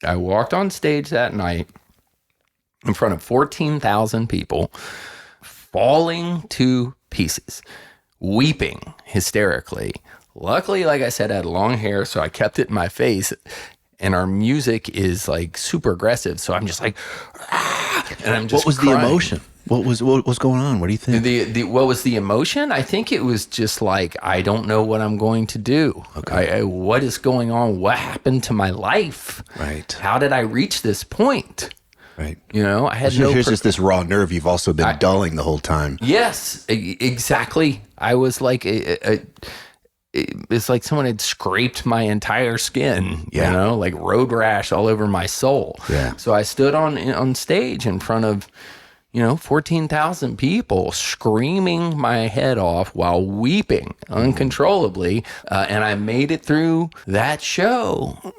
I walked on stage that night in front of 14,000 people, falling to pieces, weeping hysterically. Luckily, like I said, I had long hair, so I kept it in my face. And our music is like super aggressive, so I'm just like, and I'm just. What was crying. the emotion? What was going on? What do you think? What was the emotion? I think it was just like, I don't know what I'm going to do. Okay. What is going on? What happened to my life? Right. How did I reach this point? Right. I had no. Here's just this raw nerve you've also been dulling the whole time. Yes, exactly. I was like, it's like someone had scraped my entire skin, like road rash all over my soul. Yeah. So I stood on stage in front of, 14,000 people screaming my head off while weeping uncontrollably. And I made it through that show.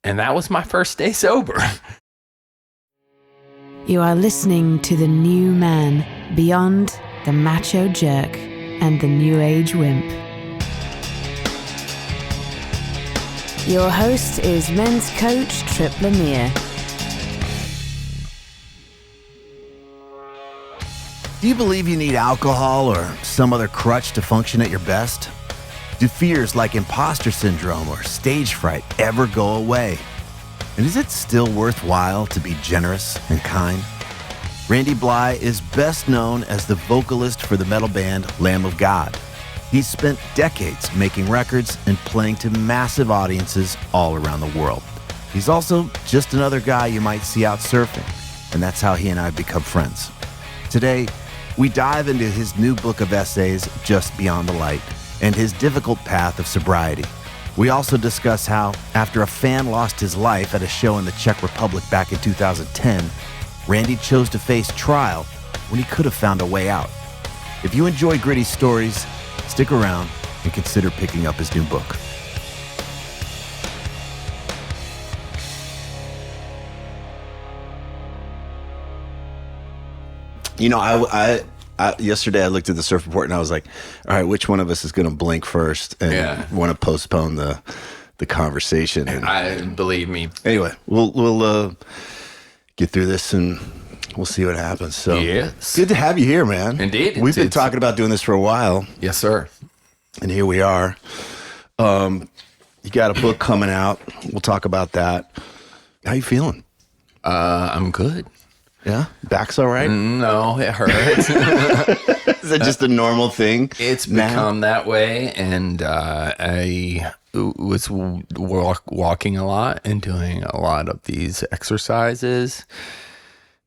And that was my first day sober. You are listening to The New Man, Beyond the Macho Jerk and the New Age Wimp. Your host is men's coach Tripp Lanier. Do you believe you need alcohol or some other crutch to function at your best? Do fears like imposter syndrome or stage fright ever go away? And is it still worthwhile to be generous and kind? Randy Blythe is best known as the vocalist for the metal band Lamb of God. He's spent decades making records and playing to massive audiences all around the world. He's also just another guy you might see out surfing, and that's how he and I become friends. Today, we dive into his new book of essays, Just Beyond the Light, and his difficult path of sobriety. We also discuss how, after a fan lost his life at a show in the Czech Republic back in 2010, Randy chose to face trial when he could have found a way out. If you enjoy gritty stories, stick around and consider picking up his new book. I yesterday I looked at the surf report and I was like, all right, which one of us is going to blink first and want to postpone the conversation? And Believe me. Anyway, we'll get through this and we'll see what happens. So yes. Good to have you here, man. Indeed. We've been talking about doing this for a while. Yes, sir. And here we are. You got a book coming out. We'll talk about that. How you feeling? I'm good. Yeah? Back's all right? No, it hurts. Is that just a normal thing? It's become that way. And I was walking a lot and doing a lot of these exercises.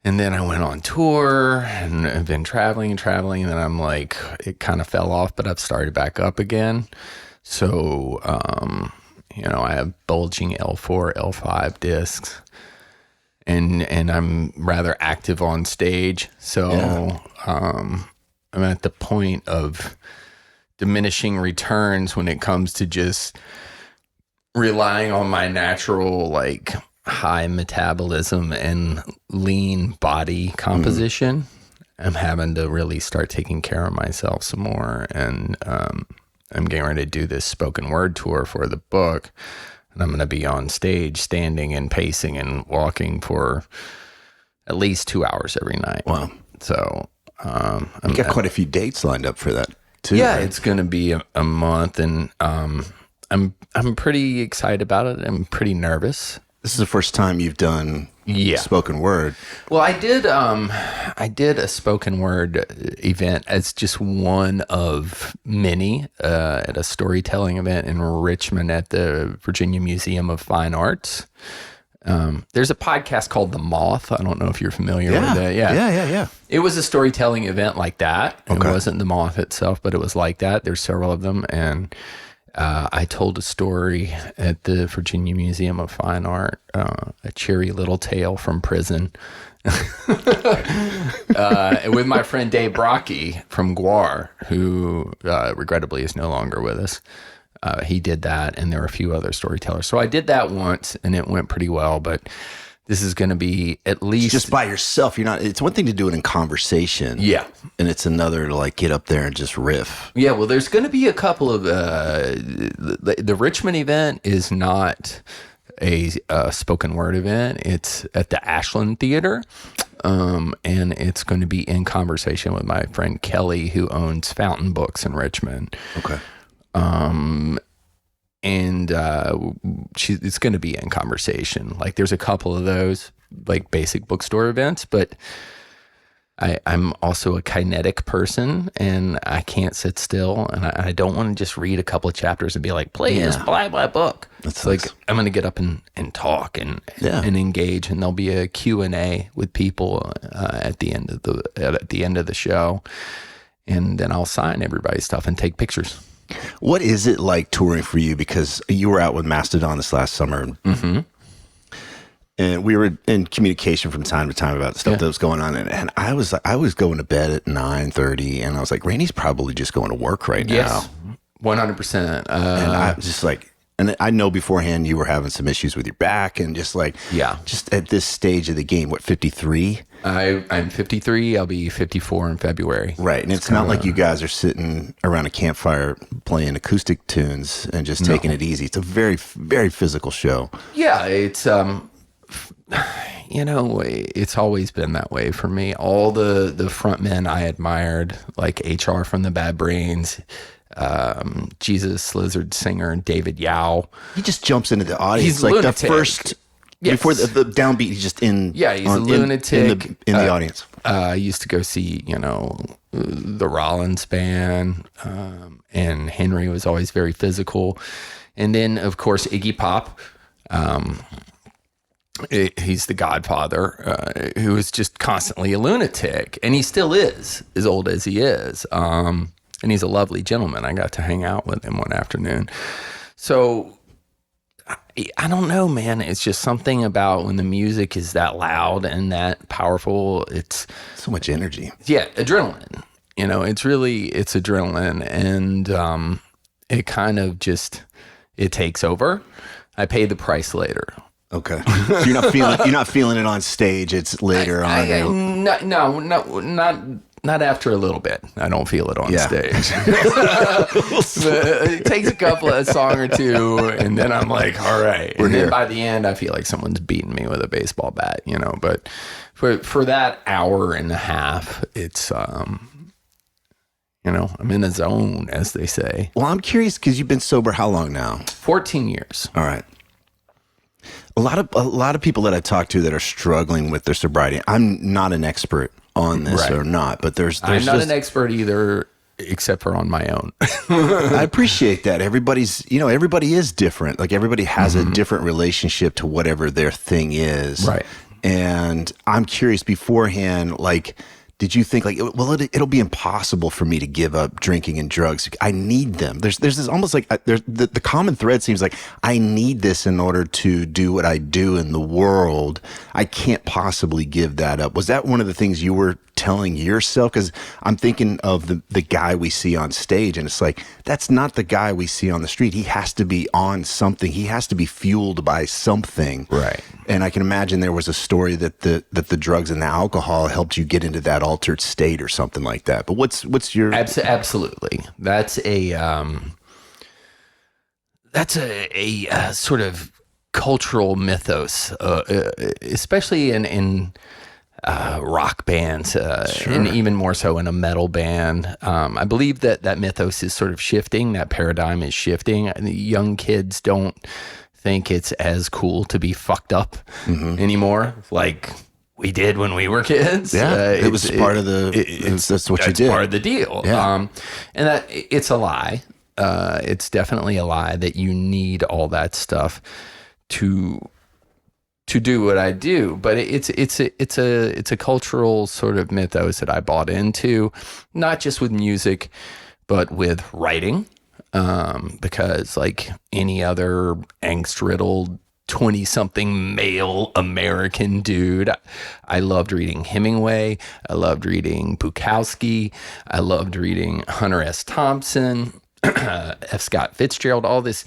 And then I went on tour and I've been traveling. And then I'm like, it kind of fell off, but I've started back up again. So, I have bulging L4, L5 discs and I'm rather active on stage. So, I'm at the point of diminishing returns when it comes to just relying on my natural, like, high metabolism and lean body composition. I'm having to really start taking care of myself some more. And I'm getting ready to do this spoken word tour for the book. And I'm going to be on stage standing and pacing and walking for at least 2 hours every night. Wow. So you got quite a few dates lined up for that too. Yeah, right? it's going to be a month. And I'm pretty excited about it. I'm pretty nervous. This is the first time you've done spoken word. Well, I did a spoken word event as just one of many at a storytelling event in Richmond at the Virginia Museum of Fine Arts. There's a podcast called The Moth. I don't know if you're familiar with it. Yeah. It was a storytelling event like that. Okay. It wasn't The Moth itself, but it was like that. There's several of them. And I told a story at the Virginia Museum of Fine Art, a cheery little tale from prison, with my friend Dave Brocky from Guar, who regrettably is no longer with us. He did that, and there were a few other storytellers. So I did that once, and it went pretty well, but this is going to be at least... Just by yourself. It's one thing to do it in conversation. Yeah. And it's another to like get up there and just riff. Yeah, well, there's going to be a couple of... the Richmond event is not a spoken word event. It's at the Ashland Theater, and it's going to be in conversation with my friend Kelly, who owns Fountain Books in Richmond. Okay. And it's going to be in conversation. Like, there's a couple of those like basic bookstore events, but I'm also a kinetic person, and I can't sit still, and I don't want to just read a couple of chapters and be like, please buy my book. It's like, I'm going to get up and talk and engage, and there'll be a Q&A with people at the end of the show, and then I'll sign everybody's stuff and take pictures. What is it like touring for you? Because you were out with Mastodon this last summer. Mm-hmm. And we were in communication from time to time about stuff that was going on. And I was going to bed at 9:30, and I was like, Rainey's probably just going to work right now. Yes, 100%. And I was just like, and I know beforehand you were having some issues with your back, and just like, just at this stage of the game, what, 53? I'm 53. I'll be 54 in February. Right. And it's not like you guys are sitting around a campfire playing acoustic tunes and just taking it easy. It's a very, very physical show. Yeah, it's it's always been that way for me. All the front men I admired, like HR from the Bad Brains, Jesus Lizard singer David Yao. He just jumps into the audience. He's like lunatic. The first before the downbeat. He's just in. Yeah, he's a lunatic in the audience. I used to go see the Rollins band, and Henry was always very physical, and then of course Iggy Pop. He's the godfather, who is just constantly a lunatic, and he still is, as old as he is. And he's a lovely gentleman. I got to hang out with him one afternoon. So I don't know, man. It's just something about when the music is that loud and that powerful. It's so much energy. Yeah, adrenaline. It's adrenaline, and it kind of just it takes over. I pay the price later. Okay, so you're not feeling it on stage. It's later on. Not after a little bit. I don't feel it on stage. It takes a song or two, and then I'm like, all right. Then by the end, I feel like someone's beating me with a baseball bat. But for that hour and a half, it's I'm in a zone, as they say. Well, I'm curious because you've been sober how long now? 14 years. All right. A lot of people that I talk to that are struggling with their sobriety. I'm not an expert on this or not, but there's I'm not an expert either, except for on my own. I appreciate that. Everybody is different. Like, everybody has a different relationship to whatever their thing is. Right. And I'm curious beforehand, like, did you think like, well, it'll be impossible for me to give up drinking and drugs? I need them. There's this almost like the common thread seems like I need this in order to do what I do in the world. I can't possibly give that up. Was that one of the things you were telling yourself? Because I'm thinking of the guy we see on stage, and it's like, that's not the guy we see on the street. He has to be on something. He has to be fueled by something. Right. And I can imagine there was a story that the drugs and the alcohol helped you get into that altered state or something like that. But what's your absolutely? That's a sort of cultural mythos, especially in rock bands, and even more so in a metal band. I believe that mythos is sort of shifting. That paradigm is shifting. The young kids don't think it's as cool to be fucked up anymore, like we did when we were kids. Yeah, it was part of that's what you did. Part of the deal. Yeah. And that it's a lie. It's definitely a lie that you need all that stuff to do what I do. But it's a cultural sort of mythos that I bought into, not just with music, but with writing. Because like any other angst-riddled 20-something male American dude, I loved reading Hemingway. I loved reading Bukowski. I loved reading Hunter S. Thompson, F. Scott Fitzgerald, all these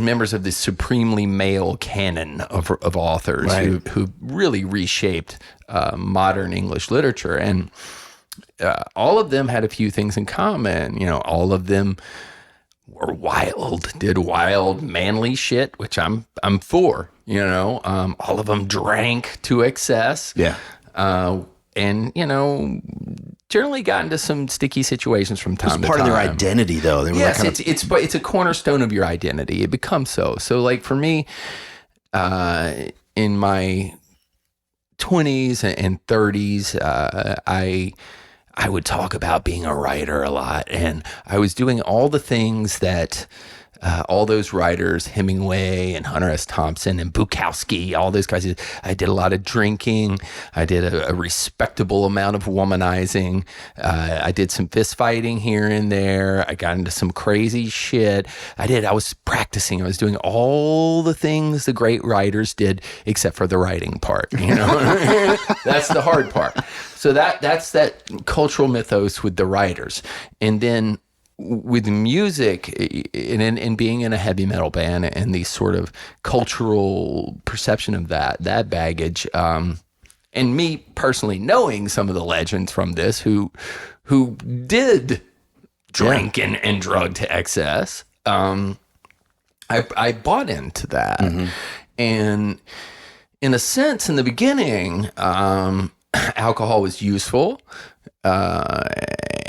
members of this supremely male canon of authors who really reshaped modern English literature. And all of them had a few things in common. All of them were wild, did wild manly shit, which I'm for, you know. All of them drank to excess. Yeah. And, you know, generally got into some sticky situations from time to time. It was part of their identity, though. They were yes, it's a cornerstone of your identity. It becomes so. So, like, for me, in my 20s and 30s, I would talk about being a writer a lot, and I was doing all the things that all those writers, Hemingway and Hunter S. Thompson and Bukowski, all those guys. I did a lot of drinking. I did a respectable amount of womanizing. I did some fist fighting here and there. I got into some crazy shit. I was practicing. I was doing all the things the great writers did, except for the writing part. You know, that's the hard part. So that's that cultural mythos with the writers, and then with music and being in a heavy metal band and the sort of cultural perception of that baggage, and me personally knowing some of the legends from this who did drink and drug to excess, I bought into that. Mm-hmm. And in a sense, in the beginning, alcohol was useful.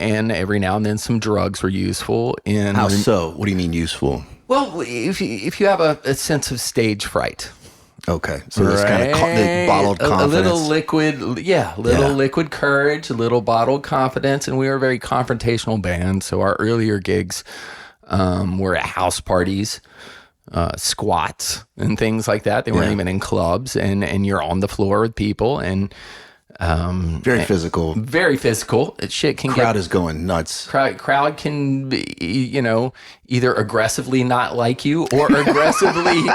And every now and then some drugs were useful. How so? What do you mean useful? Well, if you have a sense of stage fright. Okay. So there's kind of the bottled confidence. A little liquid, liquid courage, a little bottled confidence. And we were a very confrontational band. So our earlier gigs were at house parties, squats, and things like that. They weren't even in clubs. And you're on the floor with people, and very physical. Very physical. Shit can crowd is going nuts. Crowd can be, you know, either aggressively not like you or aggressively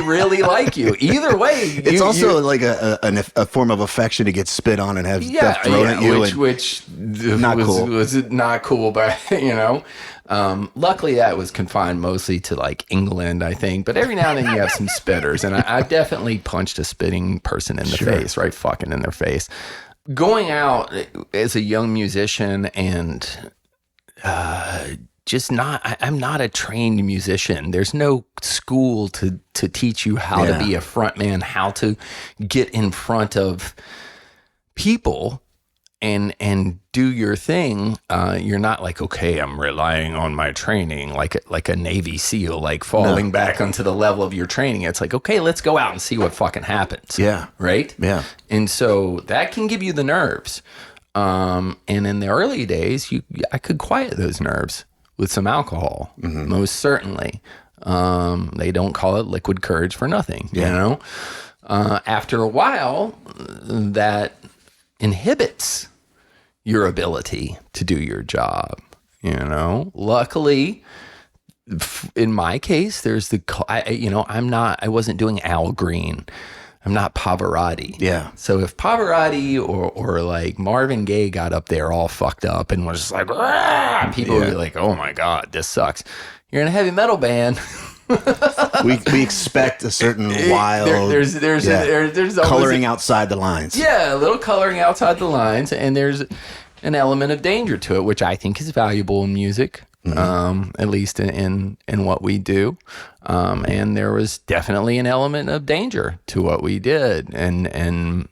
really like you. Either way, it's also like a form of affection to get spit on and have stuff thrown at you, which was not cool, but you know. Luckily that was confined mostly to like England, I think, but every now and then you have some spitters, and I definitely punched a spitting person in the face, right? Fucking in their face. Going out as a young musician and, I'm not a trained musician. There's no school to teach you how to be a front man, how to get in front of people and do your thing. You're not like, okay, I'm relying on my training like a Navy SEAL, like falling back onto the level of your training. It's like, okay, let's go out and see what fucking happens. Yeah. Right? Yeah. And so that can give you the nerves. And in the early days, I could quiet those nerves with some alcohol, most certainly. They don't call it liquid courage for nothing, you know? After a while, that inhibits your ability to do your job, you know. Luckily, in my case, there's I wasn't doing Al Green. I'm not Pavarotti. Yeah. So if Pavarotti or like Marvin Gaye got up there all fucked up and was just like, people would be like, oh my God, this sucks. You're in a heavy metal band. we expect a certain wild there's coloring outside the lines. Yeah, a little coloring outside the lines, and there's an element of danger to it, which I think is valuable in music, at least in what we do. And there was definitely an element of danger to what we did, and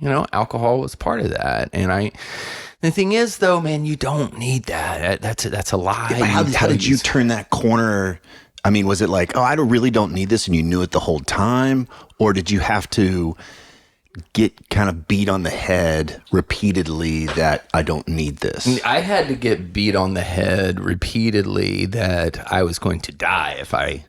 you know, alcohol was part of that. And the thing is, though, man, you don't need that. That's a lie. How did you turn that corner? I mean, was it like, oh, I really don't need this, and you knew it the whole time? Or did you have to get kind of beat on the head repeatedly that I don't need this? I had to get beat on the head repeatedly that I was going to die if I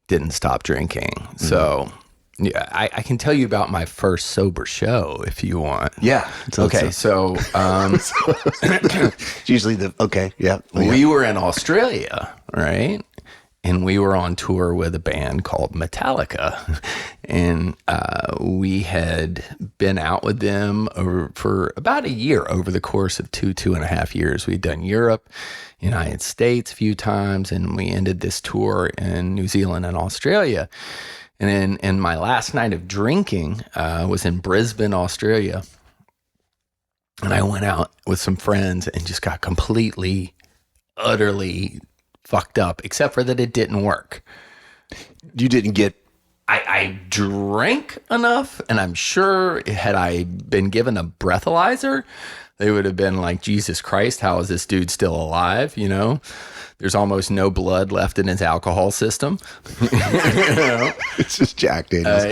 didn't stop drinking. So... yeah, I can tell you about my first sober show if you want. Yeah. Okay, so usually we were in Australia, right? And we were on tour with a band called Metallica, and we had been out with them for about a year over the course of 2.5 years. We'd done Europe, United States a few times, and we ended this tour in New Zealand and Australia. And my last night of drinking was in Brisbane, Australia. And I went out with some friends and just got completely utterly fucked up, except for that it didn't work. You didn't get... I drank enough, and I'm sure had I been given a breathalyzer, they would have been like, Jesus Christ, how is this dude still alive? You know, there's almost no blood left in his alcohol system. You know? It's just Jack Daniels.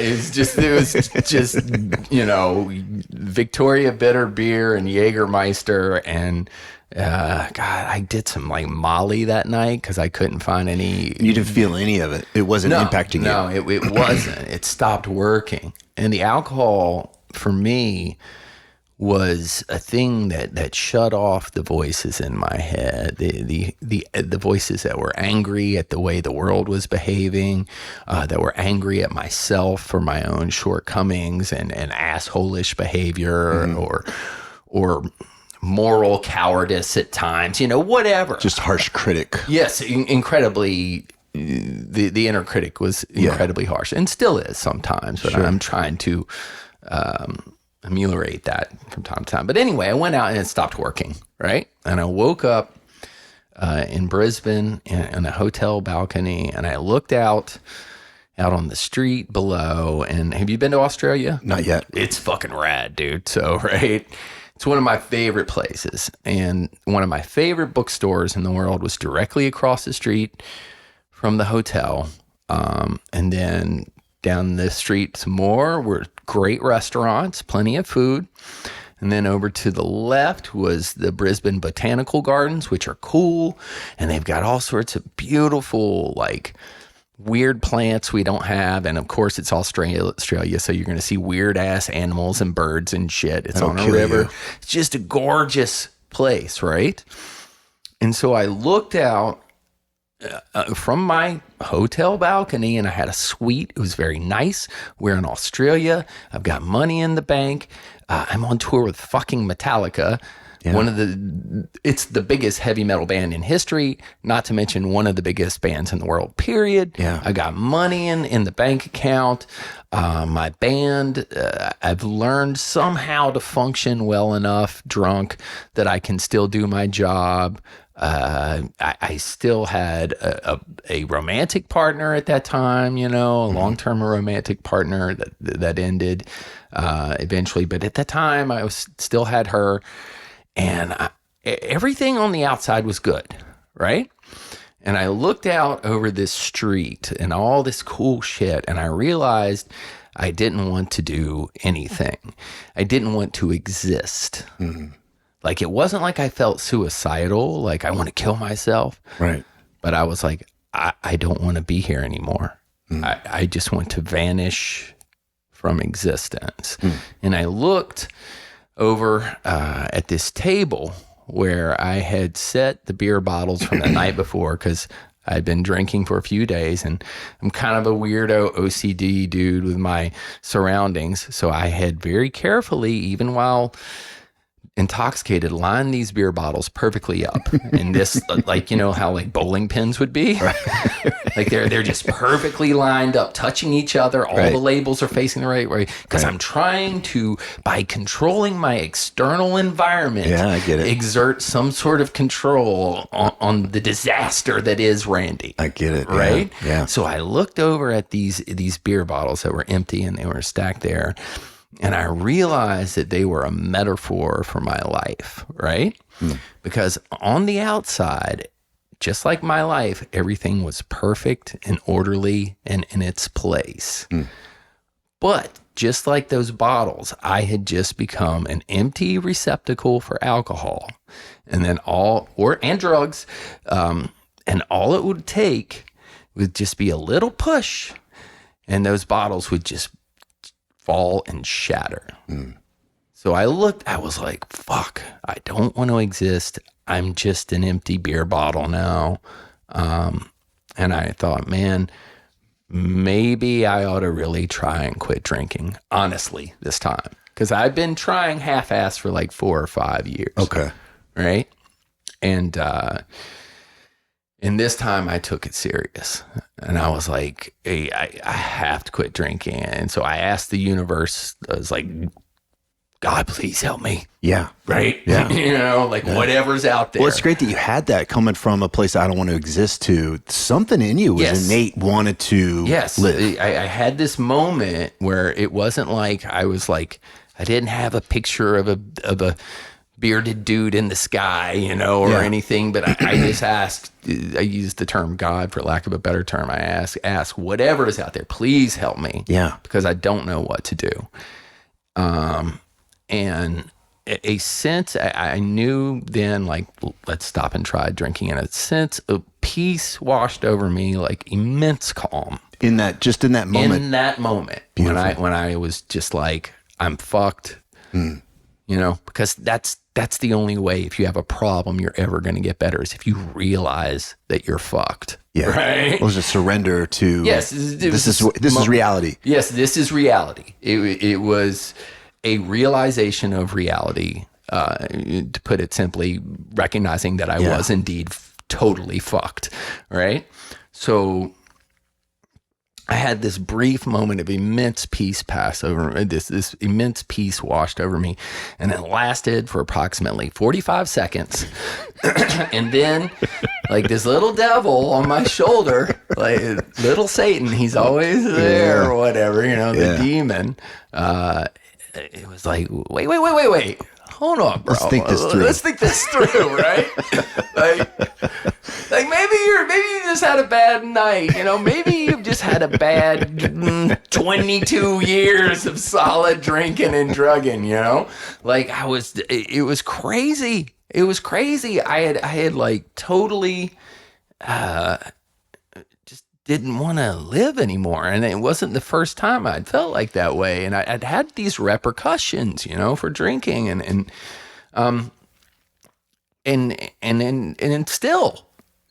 It was just, you know, Victoria bitter beer and Jägermeister. And God, I did some like Molly that night because I couldn't find any. You didn't feel any of it. It wasn't impacting you. No, it wasn't. It stopped working. And the alcohol for me was a thing that shut off the voices in my head, the voices that were angry at the way the world was behaving, that were angry at myself for my own shortcomings and asshole-ish behavior, or moral cowardice at times, you know, whatever. Just harsh critic. Yes, incredibly. The inner critic was incredibly harsh, and still is sometimes, but I'm trying to ameliorate that from time to time. But anyway, I went out and it stopped working, right? And I woke up in Brisbane in a hotel balcony, and I looked out on the street below. And have you been to Australia? Not yet. It's fucking rad, dude. So, right? It's one of my favorite places. And one of my favorite bookstores in the world was directly across the street from the hotel. And then down the street some more were great restaurants, plenty of food. And then over to the left was the Brisbane Botanical Gardens, which are cool. And they've got all sorts of beautiful, like, weird plants we don't have. And of course, it's Australia, so you're going to see weird ass animals and birds and shit. It's on a river. You. It's just a gorgeous place, right? And so I looked out from my hotel balcony, and I had a suite. It was very nice. We're in Australia. I've got money in the bank. I'm on tour with fucking Metallica. Yeah. It's the biggest heavy metal band in history, not to mention one of the biggest bands in the world, period. Yeah. I got money in the bank account. My band, I've learned somehow to function well enough drunk that I can still do my job. I still had a romantic partner at that time, you know, a long-term romantic partner that ended eventually. But at that time, I still had her. And everything on the outside was good, right? And I looked out over this street and all this cool shit, and I realized I didn't want to do anything. I didn't want to exist. Mm-hmm. Like, it wasn't like I felt suicidal, like I want to kill myself. Right. But I was like, I don't want to be here anymore. Mm. I just want to vanish from existence. Mm. And I looked over at this table where I had set the beer bottles from the night before, because I'd been drinking for a few days, and I'm kind of a weirdo OCD dude with my surroundings. So I had very carefully, even while intoxicated, lined these beer bottles perfectly up in this, like, you know how like bowling pins would be, like they're just perfectly lined up, touching each other. All the labels are facing the right way, because I'm trying to, by controlling my external environment, I get it, exert some sort of control on the disaster that is Randy. I get it, right? Yeah. So I looked over at these beer bottles that were empty, and they were stacked there. And I realized that they were a metaphor for my life, right? Mm. Because on the outside, just like my life, everything was perfect and orderly and in its place. Mm. But just like those bottles, I had just become an empty receptacle for alcohol, and then and drugs. And all it would take would just be a little push, and those bottles would just fall and shatter. Mm. So I was like, fuck, I don't want to exist. I'm just an empty beer bottle now. And I thought, man, maybe I ought to really try and quit drinking, honestly, this time. Because I've been trying half-assed for like 4 or 5 years. Okay. Right? And this time I took it serious, and I was like, hey, I have to quit drinking. And so I asked the universe, I was like, God, please help me. Yeah. Right? Yeah. You know, like whatever's out there. Well, it's great that you had that coming from a place I don't want to exist to. Something in you was innate, wanted to live. I had this moment where it wasn't like I was like, I didn't have a picture of a bearded dude in the sky, you know, or anything, but I just asked, I used the term God for lack of a better term. I ask whatever is out there, please help me. Yeah. Because I don't know what to do. And a sense, I knew then, like, let's stop and try drinking. And a sense of peace washed over me, like immense calm. In that moment. In that moment. Beautiful. When I was just like, I'm fucked. You know, because that's the only way, if you have a problem, you're ever going to get better, is if you realize that you're fucked. Yeah. Right? It was a surrender to, this is reality. Yes, this is reality. It was a realization of reality, to put it simply, recognizing that I was indeed totally fucked, right? So I had this brief moment of immense peace pass over me, this immense peace washed over me, and it lasted for approximately 45 seconds. And then, like, this little devil on my shoulder, like little Satan, he's always there or whatever, you know, the demon, it was like, wait. Hold on, bro. Let's think this through. Right? like maybe you just had a bad night, you know, maybe you've just had a bad 22 years of solid drinking and drugging, you know? Like it was crazy. It was crazy. I had like totally just didn't want to live anymore. And it wasn't the first time I'd felt like that way. And I'd had these repercussions, you know, for drinking and still,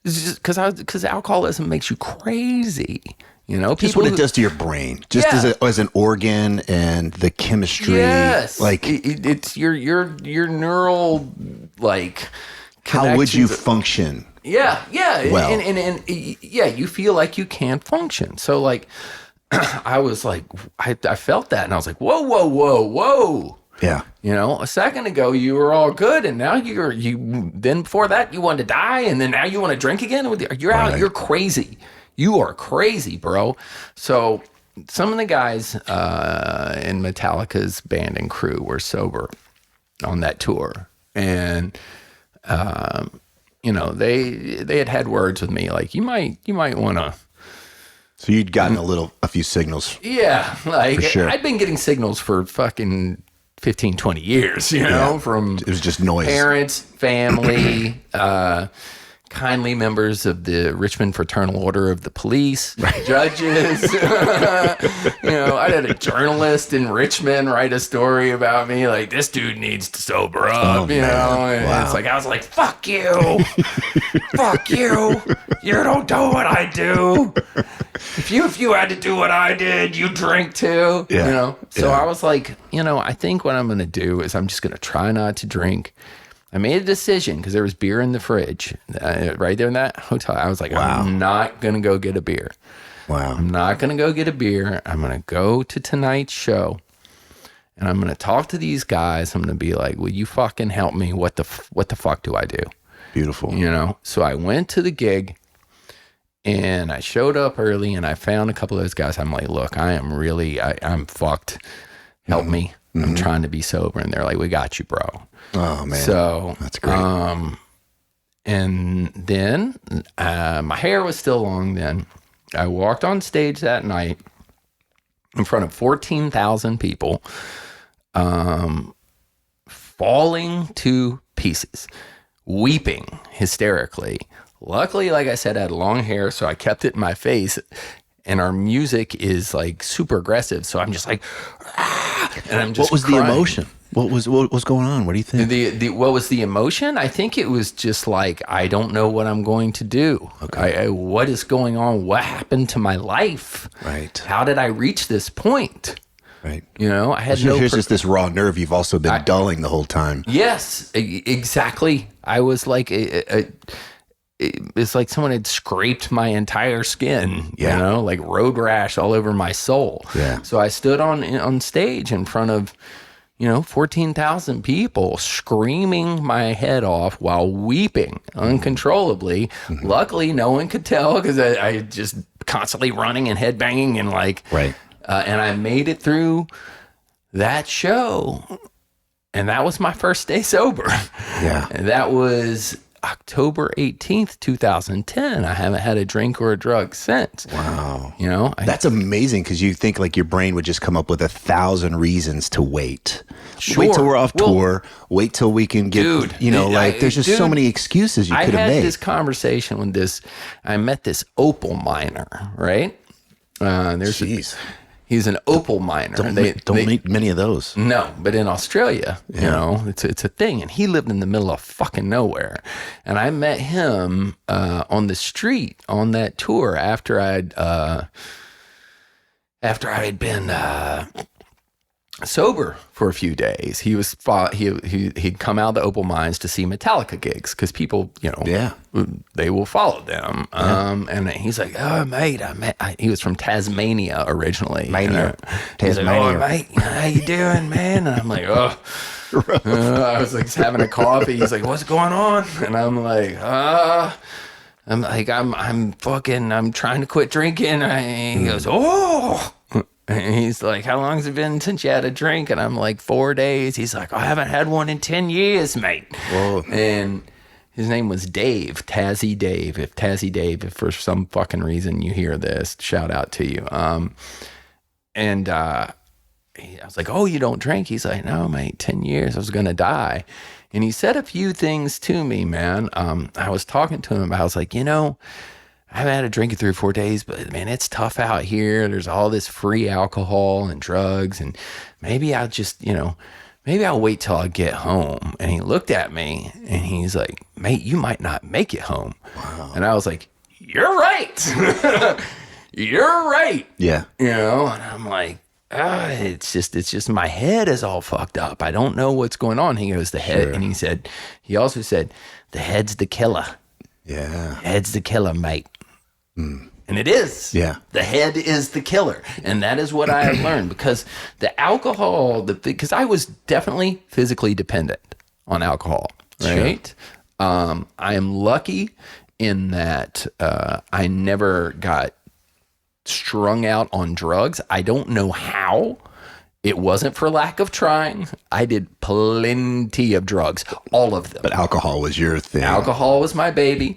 because alcoholism makes you crazy, you know. Just what it does to your brain, just as an organ and the chemistry. Yes, like it's your neural like. How would you function? Yeah. Well. And you feel like you can't function. So like, I was like, I felt that, and I was like, whoa. Yeah. You know, a second ago you were all good, and now then before that you wanted to die, and then now you want to drink again. You're out. You're crazy. You are crazy, bro. So some of the guys in Metallica's band and crew were sober on that tour, and you know, they had words with me like, you might want to. So you'd gotten a few signals. Yeah, like, for sure. I'd been getting signals for fucking 15, 20 years, you know, from it was just noise. Parents, family, kindly members of the Richmond Fraternal Order of the Police, judges. You know, I had a journalist in Richmond write a story about me, like, this dude needs to sober up, you know. And it's like, I was like, fuck you. Fuck you. You don't do what I do. If you had to do what I did, you drink too. You know. So I was like, you know, I think what I'm going to do is I'm just going to try not to drink. I made a decision because there was beer in the fridge right there in that hotel. I was like, I'm not going to go get a beer. Wow. I'm not going to go get a beer. I'm going to go to tonight's show, and I'm going to talk to these guys. I'm going to be like, will you fucking help me? What the fuck do I do? Beautiful. You know? So I went to the gig, and I showed up early, and I found a couple of those guys. I'm like, look, I'm fucked. Help me. I'm trying to be sober. And they're like, we got you, bro. Oh, man. So that's great. And then my hair was still long then. I walked on stage that night in front of 14,000 people, falling to pieces, weeping hysterically. Luckily, like I said, I had long hair, so I kept it in my face. And our music is like super aggressive, so I'm just like, and I'm just. What was crying. the emotion? What was going on? What do you think? What was the emotion? I think it was just like, I don't know what I'm going to do. Okay. What is going on? What happened to my life? Right. How did I reach this point? Right. You know, I had Here's just this raw nerve you've also been dulling the whole time. Yes, exactly. I was like, it's like someone had scraped my entire skin, you know, like road rash all over my soul. Yeah. So I stood on stage in front of 14,000 people screaming my head off while weeping uncontrollably. Luckily, no one could tell because I just constantly running and headbanging and and I made it through that show. And that was my first day sober. Yeah. And that was October 18th, 2010. I haven't had a drink or a drug since. Wow. That's amazing because you think like your brain would just come up with 1,000 reasons to wait. Sure. Wait till we're off tour. Wait till we can get, there's just so many excuses you could have made. I had this conversation with I met this opal miner, right? He's an opal miner. Don't meet many of those. No, but in Australia, it's a thing. And he lived in the middle of fucking nowhere. And I met him on the street on that tour after I had been sober for a few days. He'd come out of the opal mines to see Metallica gigs because people, they will follow them. And he's like, "Oh, mate, he was from Tasmania originally. Tasmania. He's like, "Oh, mate, how you doing, man?" And I'm like, "Oh." I was like having a coffee. He's like, "What's going on?" And I'm like, I'm trying to quit drinking. He goes, "Oh." And he's like, "How long has it been since you had a drink?" And I'm like, 4 days. He's like, "I haven't had one in 10 years, mate." Whoa. And his name was Dave, Tazzy Dave. If for some fucking reason you hear this, shout out to you. I was like, "Oh, you don't drink?" He's like, "No, mate, 10 years. I was going to die." And he said a few things to me, man. I was talking to him. I was like, I haven't had a drink in 3 or 4 days, but man, it's tough out here. There's all this free alcohol and drugs, and maybe I'll just, maybe I'll wait till I get home. And he looked at me and he's like, "Mate, you might not make it home." Wow. And I was like, "You're right." You're right. Yeah. And I'm like, it's just my head is all fucked up. I don't know what's going on. He goes, "The head." Sure. And he also said, "The head's the killer." Yeah. Head's the killer, mate. And it is. Yeah. The head is the killer. And that is what I have learned because the alcohol, because I was definitely physically dependent on alcohol, right? Sure. I am lucky in that I never got strung out on drugs. I don't know how. It wasn't for lack of trying. I did plenty of drugs, all of them. But alcohol was your thing. Alcohol was my baby.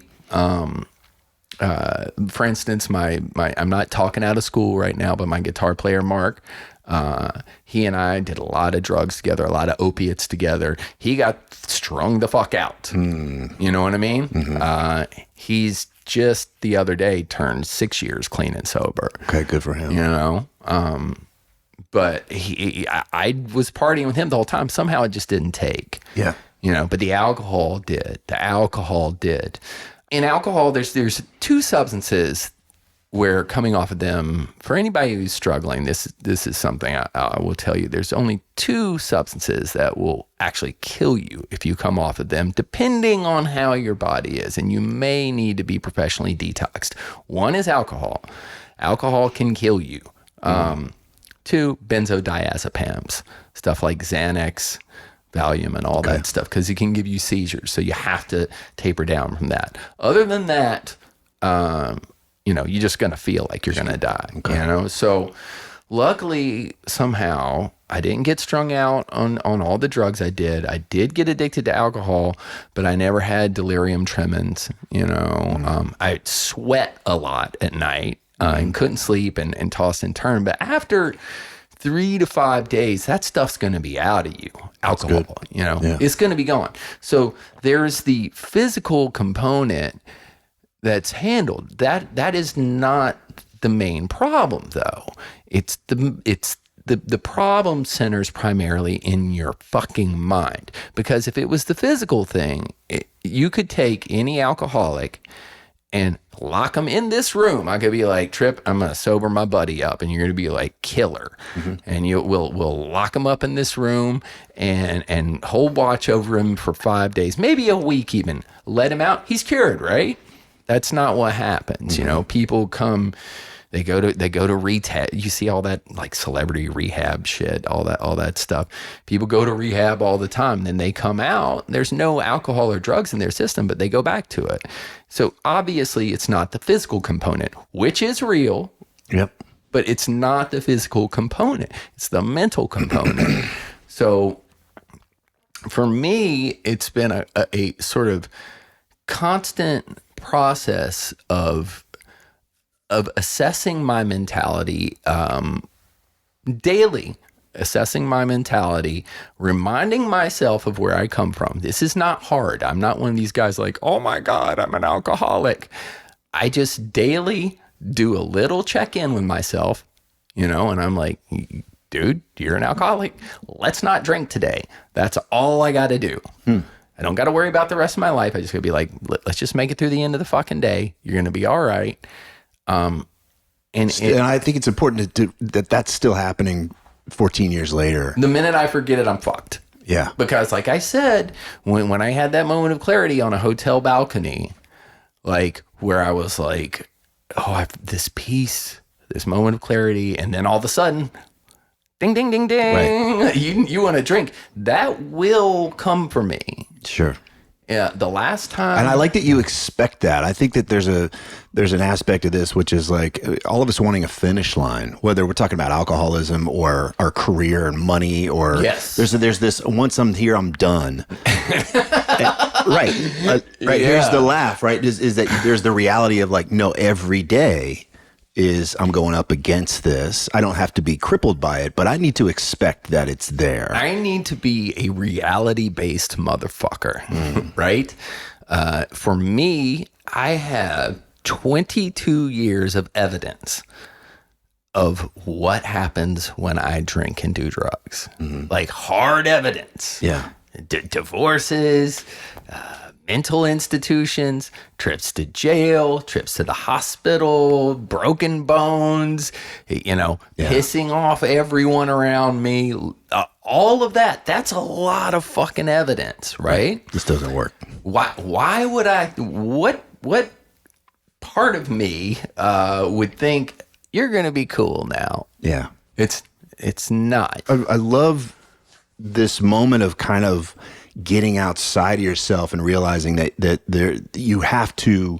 For instance, I'm not talking out of school right now, but my guitar player, Mark, he and I did a lot of drugs together, a lot of opiates together. He got strung the fuck out. You know what I mean? Mm-hmm. He's just the other day turned 6 years clean and sober. Okay, good for him. But I was partying with him the whole time. Somehow it just didn't take. Yeah. But the alcohol did. In alcohol, there's two substances where coming off of them, for anybody who's struggling, this is something I will tell you. There's only two substances that will actually kill you if you come off of them, depending on how your body is. And you may need to be professionally detoxed. One is alcohol. Alcohol can kill you. Two, benzodiazepams, stuff like Xanax, Valium, and all that stuff, because it can give you seizures. So you have to taper down from that. Other than that, you're just going to feel like you're going to die. Okay. So luckily, somehow, I didn't get strung out on all the drugs I did. I did get addicted to alcohol, but I never had delirium tremens. I sweat a lot at night. And couldn't sleep and tossed and turned. But after 3 to 5 days, that stuff's going to be out of you. Alcohol, it's going to be gone. So there's the physical component that's handled. That is not the main problem, though. It's the problem centers primarily in your fucking mind. Because if it was the physical thing, you could take any alcoholic and lock them in this room. I could be like, "Tripp, I'm going to sober my buddy up." And you're going to be like, "Killer." Mm-hmm. And we'll lock him up in this room and hold watch over him for 5 days, maybe a week even. Let him out. He's cured, right? That's not what happens. Mm-hmm. People come They go to rehab. You see all that like celebrity rehab shit, all that stuff. People go to rehab all the time. Then they come out. There's no alcohol or drugs in their system, but they go back to it. So obviously it's not the physical component, which is real. Yep. But it's not the physical component. It's the mental component. So for me, it's been a sort of constant process of assessing my mentality, daily assessing my mentality, reminding myself of where I come from. This is not hard. I'm not one of these guys like, oh my God, I'm an alcoholic. I just daily do a little check-in with myself, and I'm like, dude, you're an alcoholic. Let's not drink today. That's all I got to do. I don't got to worry about the rest of my life. I just got to be like, let's just make it through the end of the fucking day. You're going to be all right. And I think it's important that's still happening 14 years later. The minute I forget it, I'm fucked. Yeah. Because like I said, when I had that moment of clarity on a hotel balcony, like where I was like, oh, I have this peace, this moment of clarity. And then all of a sudden, ding, ding, ding, ding. Right. You want to drink. That will come for me. Sure. Yeah, the last time, and I like that you expect that. I think that there's an aspect of this which is like all of us wanting a finish line, whether we're talking about alcoholism or our career and money, or yes, there's this once I'm here, I'm done. Right. Yeah. Here's the laugh. Right, is that there's the reality of like, no, every day is I'm going up against this. I don't have to be crippled by it, but I need to expect that it's there. I need to be a reality-based motherfucker, right? For me, I have 22 years of evidence of what happens when I drink and do drugs. Like hard evidence. Yeah. Divorces, mental institutions, trips to jail, trips to the hospital, broken bones, pissing off everyone around me. All of that, that's a lot of fucking evidence, right? This doesn't work. Why would I, what part of me would think you're going to be cool now? Yeah. It's not. I love this moment of kind of getting outside of yourself and realizing that there you have to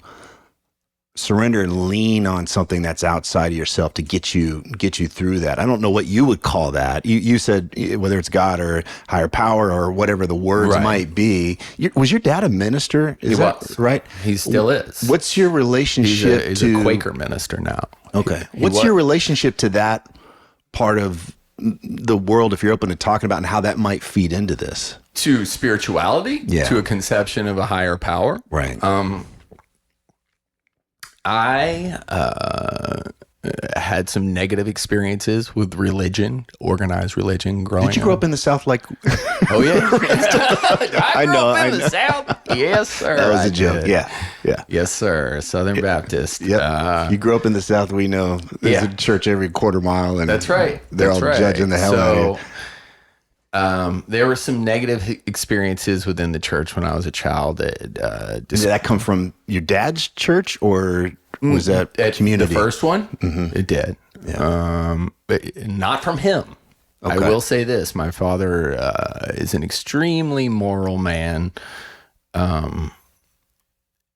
surrender and lean on something that's outside of yourself to get you through that. I don't know what you would call that. You said whether it's God or higher power or whatever the words might be. Was your dad a minister? He was. Right? He still is. What's your relationship he's a Quaker minister now. Okay. What's your relationship to that part of the world, if you're open to talking about, and how that might feed into this? To spirituality? Yeah. To a conception of a higher power? Right. I had some negative experiences with religion, organized religion growing up. Did you grow up in the South? Like, oh yeah, I grew up in I the South. Yes, sir. That was a joke. Did. Yeah. Yes, sir. Southern Baptist. Yep. You grew up in the South. We know there's a church every quarter mile, and that's right. They're all judging the hell out of you. There were some negative experiences within the church when I was a child. Did that come from your dad's church, or was that community? The first one? Mm-hmm. It did. Yeah. But not from him. Okay. I will say this. My father is an extremely moral man,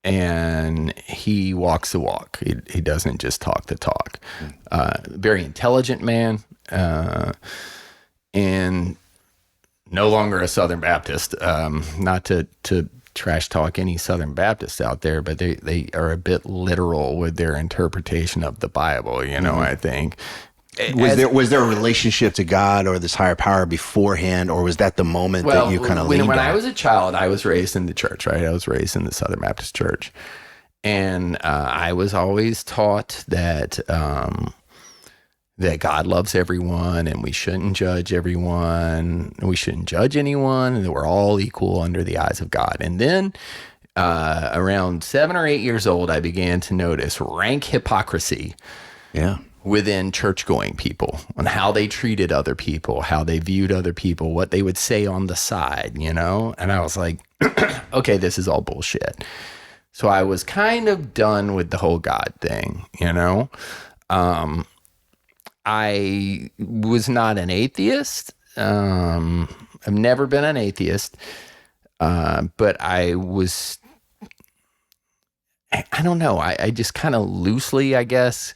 and he walks the walk. He doesn't just talk the talk. Very intelligent man, and no longer a Southern Baptist. Not to trash talk any Southern Baptists out there, but they are a bit literal with their interpretation of the Bible. I think. Was there a relationship to God or this higher power beforehand, or was that the moment that you kind of leaned on? When I was a child, I was raised in the church, right? I was raised in the Southern Baptist Church, and I was always taught that God loves everyone, and we shouldn't judge everyone, and we shouldn't judge anyone, and that we're all equal under the eyes of God. And then around 7 or 8 years old, I began to notice rank hypocrisy. Yeah. Within church-going people, on how they treated other people, how they viewed other people, what they would say on the side, And I was like, okay, this is all bullshit. So I was kind of done with the whole God thing, I was not an atheist. I've never been an atheist, but I was. I don't know. I just kind of loosely, I guess,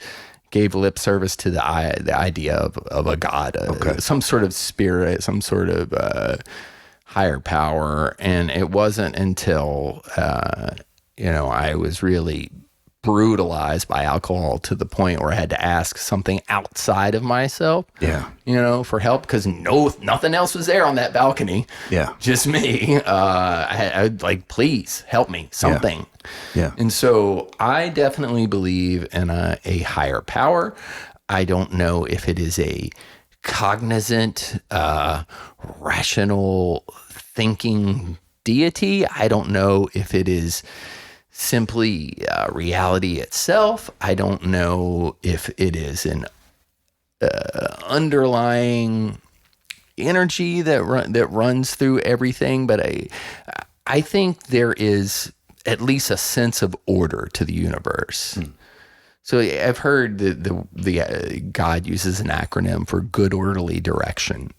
gave lip service to the idea of a God, some sort of spirit, some sort of higher power. And it wasn't until, I was really brutalized by alcohol to the point where I had to ask something outside of myself, for help, because nothing else was there on that balcony. Yeah. Just me. I'd like, please help me, something. Yeah. And so I definitely believe in a higher power. I don't know if it is a cognizant, rational thinking deity. I don't know if it is simply reality itself. I don't know if it is an underlying energy that runs through everything. But I think there is at least a sense of order to the universe. So I've heard the God uses an acronym for good orderly direction.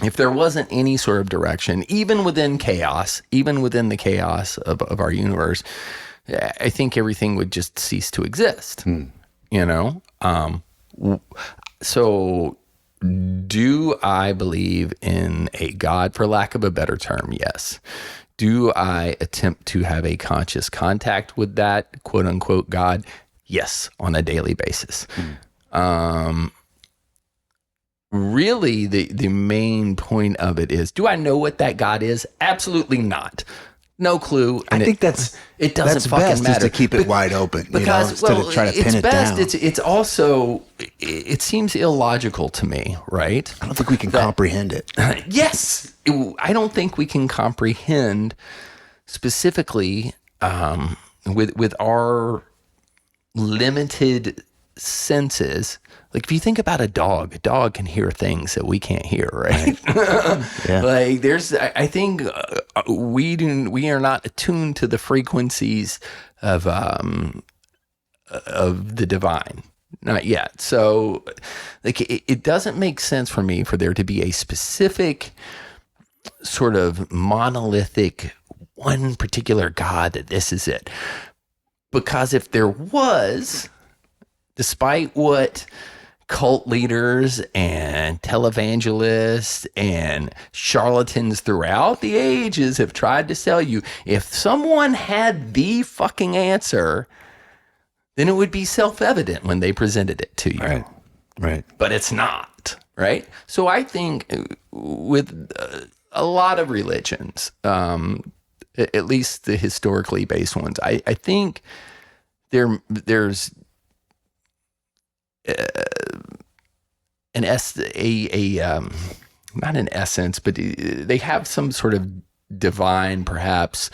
If there wasn't any sort of direction, even within chaos, even within the chaos of our universe, I think everything would just cease to exist. So do I believe in a God, for lack of a better term? Yes. Do I attempt to have a conscious contact with that quote unquote God? Yes, on a daily basis. Really, the main point of it is, do I know what that God is? Absolutely not. No clue. And I think it doesn't fucking best matter. Is to keep it wide open, because instead of trying to pin it down. It's also, it seems illogical to me, right? I don't think we can comprehend it. Yes, I don't think we can comprehend specifically with our limited senses. Like, if you think about a dog can hear things that we can't hear, right? Yeah. Like, I think we are not attuned to the frequencies of the divine, not yet. So, like, it doesn't make sense for me for there to be a specific sort of monolithic one particular God that this is it. Because if there was, despite what cult leaders and televangelists and charlatans throughout the ages have tried to sell you, if someone had the fucking answer, then it would be self-evident when they presented it to you. Right. But it's not, right? So I think with a lot of religions, at least the historically based ones, I think there's not an essence, but they have some sort of divine, perhaps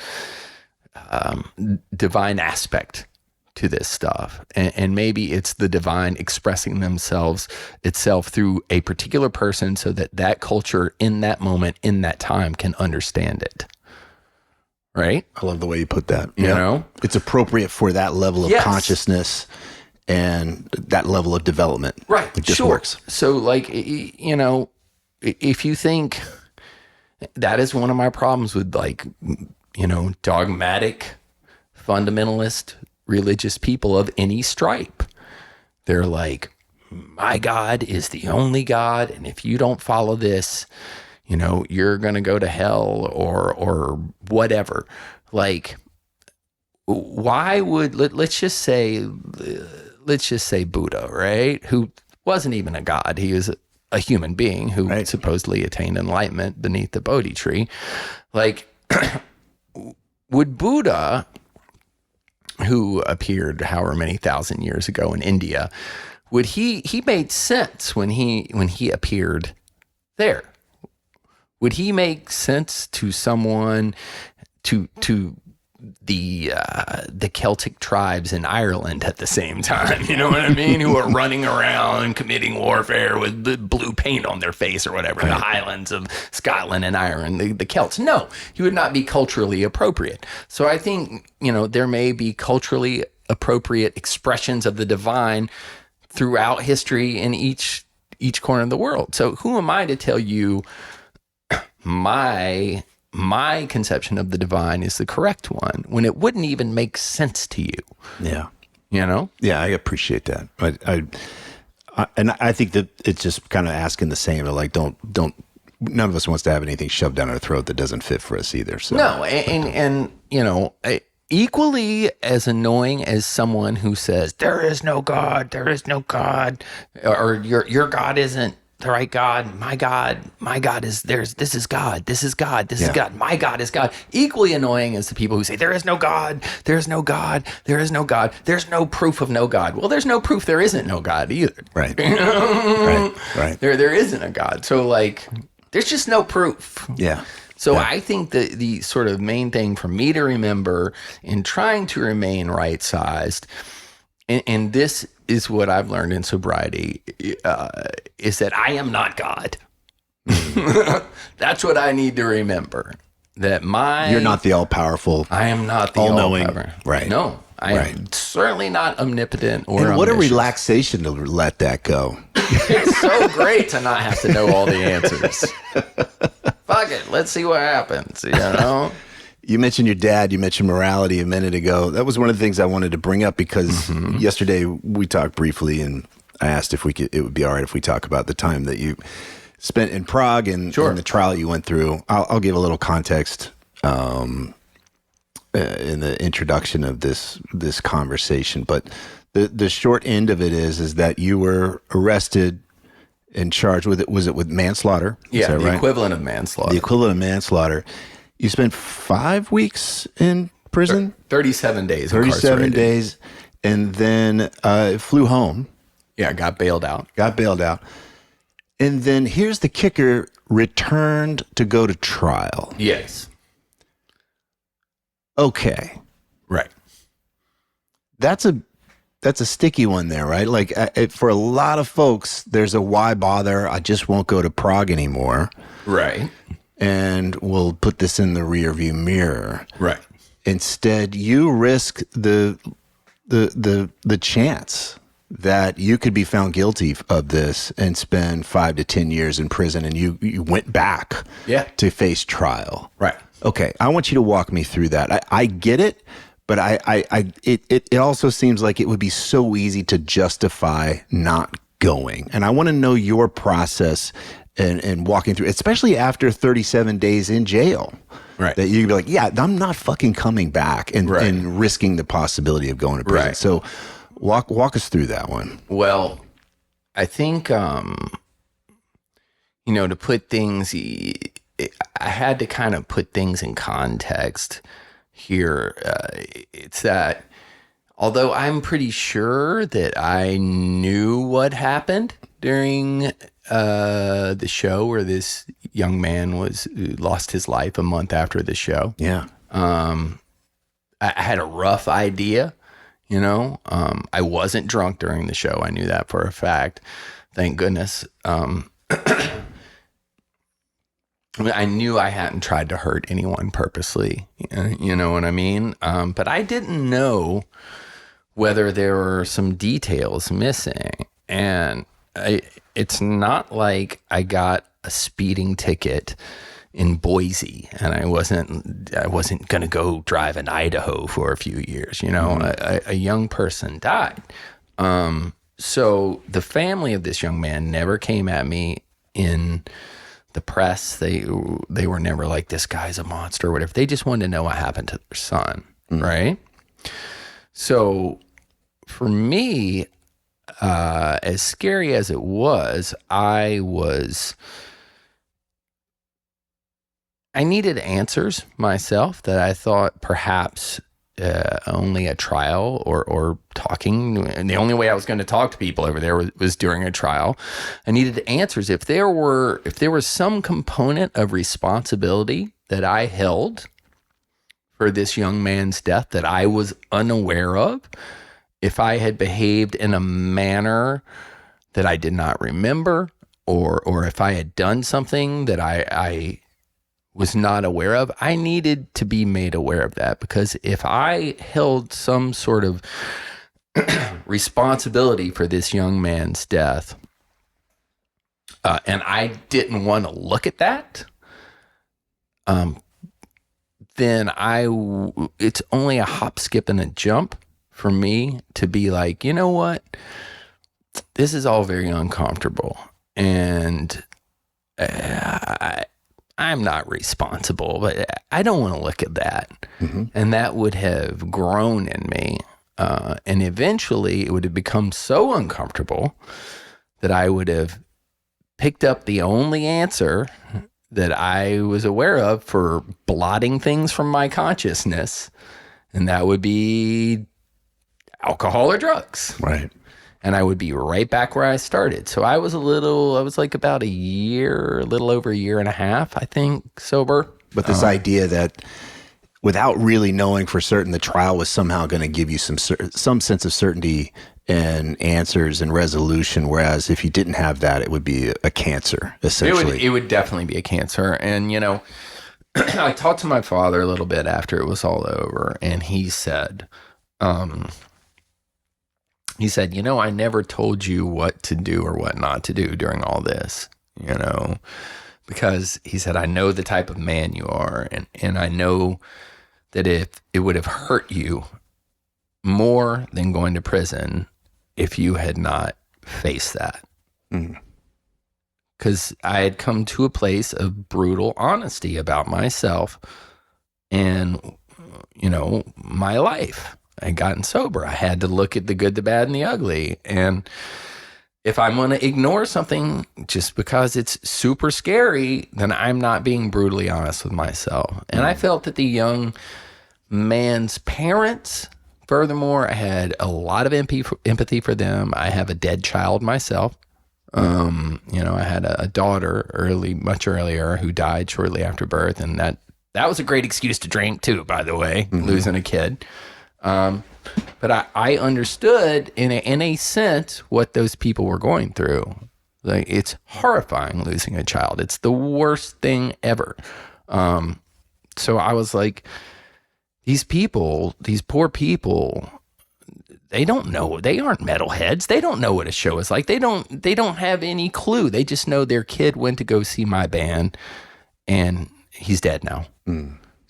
divine aspect to this stuff, and maybe it's the divine expressing itself through a particular person, so that culture in that moment, in that time, can understand it. Right? I love the way you put that. It's appropriate for that level of consciousness and that level of development. Right. It just works. So, like, if you think, that is one of my problems with, like, dogmatic, fundamentalist, religious people of any stripe. They're like, my God is the only God, and if you don't follow this, you're going to go to hell or whatever. Like, why would, let's just say Buddha, right? Who wasn't even a god. He was a human being who supposedly attained enlightenment beneath the Bodhi tree. Like, would Buddha, who appeared however many thousand years ago in India, would he made sense when he appeared there? Would he make sense to someone, to the Celtic tribes in Ireland at the same time, you know what I mean? Who are running around committing warfare with blue paint on their face or whatever, the Highlands of Scotland and Ireland, the Celts. No, he would not be culturally appropriate. So I think, there may be culturally appropriate expressions of the divine throughout history in each corner of the world. So who am I to tell you my conception of the divine is the correct one when it wouldn't even make sense to you? Yeah. You know? Yeah, I appreciate that. And I think that it's just kind of asking the same. Like, don't. None of us wants to have anything shoved down our throat that doesn't fit for us either. So no, and you know, equally as annoying as someone who says there is no God, or your God isn't the right God. My God is theirs. This is God. This is God. This is God. My God is God. Equally annoying as the people who say there is no God. There is no God. There is no God. There's no proof of no God. Well, there's no proof there isn't no God either. Right. Right. There isn't a God. So like, there's just no proof. Yeah. So I think the sort of main thing for me to remember in trying to remain right-sized, and this is what I've learned in sobriety, is that I am not God. That's what I need to remember. That you're not the all-powerful. I am not the all-knowing. all-powerful. Right. No, I am certainly not omnipotent or And what omniscient. a relaxation to let that go. It's so great to not have to know all the answers. Fuck it. Let's see what happens, you know? You mentioned your dad. You mentioned morality a minute ago. That was one of the things I wanted to bring up because yesterday we talked briefly, and I asked if it would be all right if we talk about the time that you spent in Prague and the trial you went through. I'll give a little context in the introduction of this conversation, but the short end of it is that you were arrested and charged with it. Was it with manslaughter? Yeah, the right? equivalent of manslaughter. The equivalent of manslaughter. You spent 5 weeks in prison? 37 days. 37 days. And then flew home. Yeah, got bailed out. And then here's the kicker, returned to go to trial. Yes. Okay. Right. That's a sticky one there, right? Like for a lot of folks, there's a why bother? I just won't go to Prague anymore. Right. And we'll put this in the rearview mirror. Right. Instead, you risk the chance that you could be found guilty of this and spend 5 to 10 years in prison, and you went back to face trial. Right. Okay, I want you to walk me through that. I get it, but it also seems like it would be so easy to justify not going. And I want to know your process and walking through, especially after 37 days in jail. Right. That you could be like, yeah, I'm not fucking coming back and risking the possibility of going to prison. Right. So walk us through that one. Well, I think, to put things, I had to kind of put things in context here. It's that although I'm pretty sure that I knew what happened during the show where this young man lost his life a month after the show. Yeah. I had a rough idea, I wasn't drunk during the show. I knew that for a fact. Thank goodness. I knew I hadn't tried to hurt anyone purposely. You know what I mean? But I didn't know whether there were some details missing. And it's not like I got a speeding ticket in Boise and I wasn't going to go drive in Idaho for a few years. A young person died. So the family of this young man never came at me in the press. They were never like, this guy's a monster or whatever. They just wanted to know what happened to their son. Right. So for me, as scary as it was, I needed answers myself that I thought perhaps only a trial or talking, and the only way I was going to talk to people over there was during a trial. I needed answers. If there was some component of responsibility that I held for this young man's death that I was unaware of, if I had behaved in a manner that I did not remember, or if I had done something that I was not aware of. I needed to be made aware of that, because if I held some sort of responsibility for this young man's death, and I didn't want to look at that, then it's only a hop, skip, and a jump for me to be like, you know what? This is all very uncomfortable, and I'm not responsible, but I don't want to look at that. Mm-hmm. And that would have grown in me. And eventually it would have become so uncomfortable that I would have picked up the only answer that I was aware of for blotting things from my consciousness. And that would be alcohol or drugs. Right. And I would be right back where I started. So I was like about a little over a year and a half, I think, sober. But this idea that without really knowing for certain the trial was somehow going to give you some sense of certainty and answers and resolution, whereas if you didn't have that, it would be a cancer, essentially. It would definitely be a cancer. And, you know, I talked to my father a little bit after it was all over, and he said, you know, I never told you what to do or what not to do during all this, you know, because he said, I know the type of man you are. And I know that if it would have hurt you more than going to prison if you had not faced that. Because I had come to a place of brutal honesty about myself and, you know, my life. I had gotten sober. I had to look at the good, the bad, and the ugly. And if I'm going to ignore something just because it's super scary, then I'm not being brutally honest with myself. And I felt that the young man's parents, furthermore, I had a lot of empathy for them. I have a dead child myself. You know, I had a daughter much earlier who died shortly after birth. And that was a great excuse to drink too, by the way, losing a kid. But I understood in a sense what those people were going through. Like, it's horrifying losing a child. It's the worst thing ever. So I was like, these poor people, they don't know. They aren't metalheads. They don't know what a show is like. They don't have any clue. They just know their kid went to go see my band and he's dead now.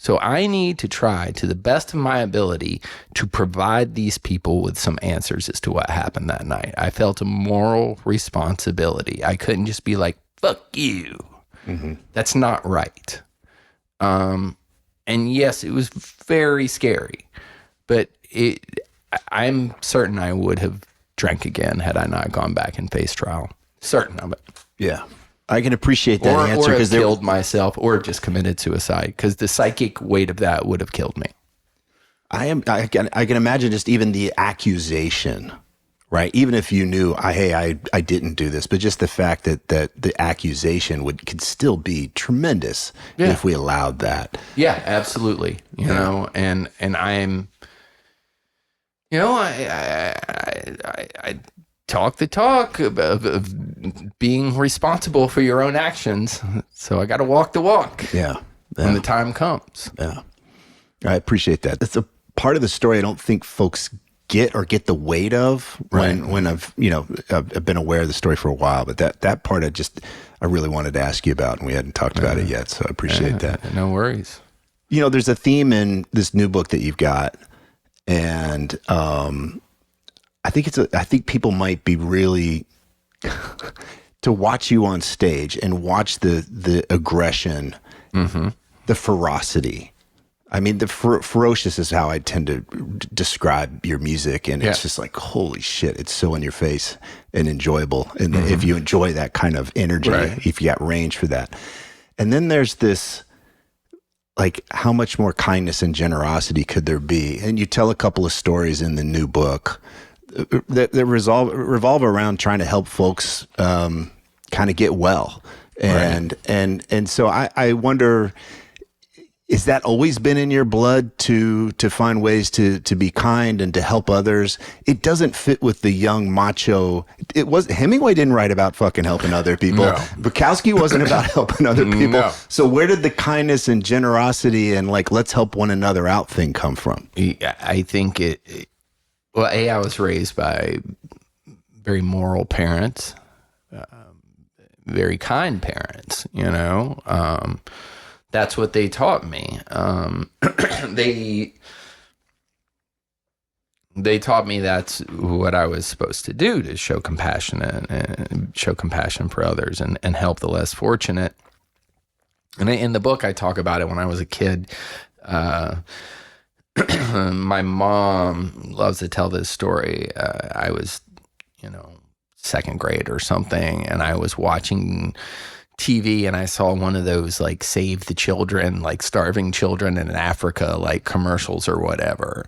So I need to try to the best of my ability to provide these people with some answers as to what happened that night. I felt a moral responsibility. I couldn't just be like, fuck you. That's not right. And yes, it was very scary, but I'm certain I would have drank again had I not gone back and faced trial. Certain of it. Yeah. I can appreciate that answer. Or have killed myself, or just committed suicide, because the psychic weight of that would have killed me. I can imagine just even the accusation, right? Even if you knew, I didn't do this, but just the fact that the accusation could still be tremendous if we allowed that. Yeah, absolutely. You know, and I'm, you know, I talk the talk of being responsible for your own actions. So I got to walk the walk. When the time comes. Yeah. I appreciate that. That's a part of the story I don't think folks get the weight of when I've been aware of the story for a while, but that part I really wanted to ask you about, and we hadn't talked about it yet. So I appreciate that. No worries. You know, there's a theme in this new book that you've got, and, I think people might be really to watch you on stage and watch the aggression, the ferocity. I mean, the ferocious is how I tend to describe your music, and it's just like, holy shit, it's so in your face and enjoyable. And if you enjoy that kind of energy, if you got range for that. And then there's this, like, how much more kindness and generosity could there be? And you tell a couple of stories in the new book that revolve around trying to help folks kind of get well. And so I wonder, Is that always been in your blood to find ways to be kind and to help others? It doesn't fit with the young macho. Hemingway didn't write about fucking helping other people. No. Bukowski wasn't about helping other people. No. So where did the kindness and generosity and like let's help one another out thing come from? I think I was raised by very moral parents, very kind parents, that's what they taught me. They taught me that's what I was supposed to do, to show compassion and show compassion for others and help the less fortunate. And in the book, I talk about it when I was a kid. My mom loves to tell this story. I was, second grade or something, and I was watching TV and I saw one of those like save the children, like starving children in Africa, like commercials or whatever.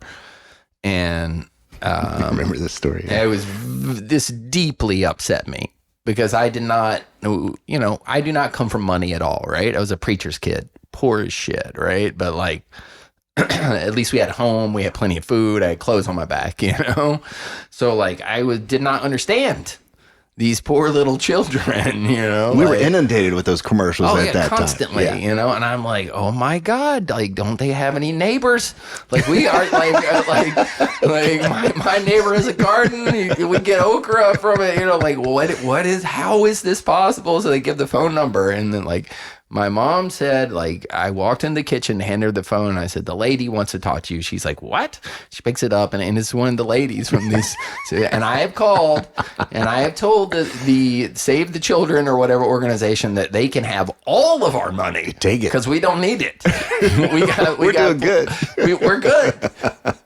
And I remember this story. Yeah. This deeply upset me because I did not, I do not come from money at all, right? I was a preacher's kid, poor as shit, right? But like, at least we had home, we had plenty of food, I had clothes on my back, So like did not understand these poor little children, We were inundated with those commercials at that constantly, time. And I'm like, oh my God, like, don't they have any neighbors? Like we are like my neighbor has a garden. We get okra from it, how is this possible? So they give the phone number, and then like, my mom said, like, I walked in the kitchen, handed her the phone, and I said, the lady wants to talk to you. She's like, what? She picks it up, and it's one of the ladies from this. And I have called, and I have told the Save the Children or whatever organization that they can have all of our money. Take it. Because we don't need it. We're doing good. We're good.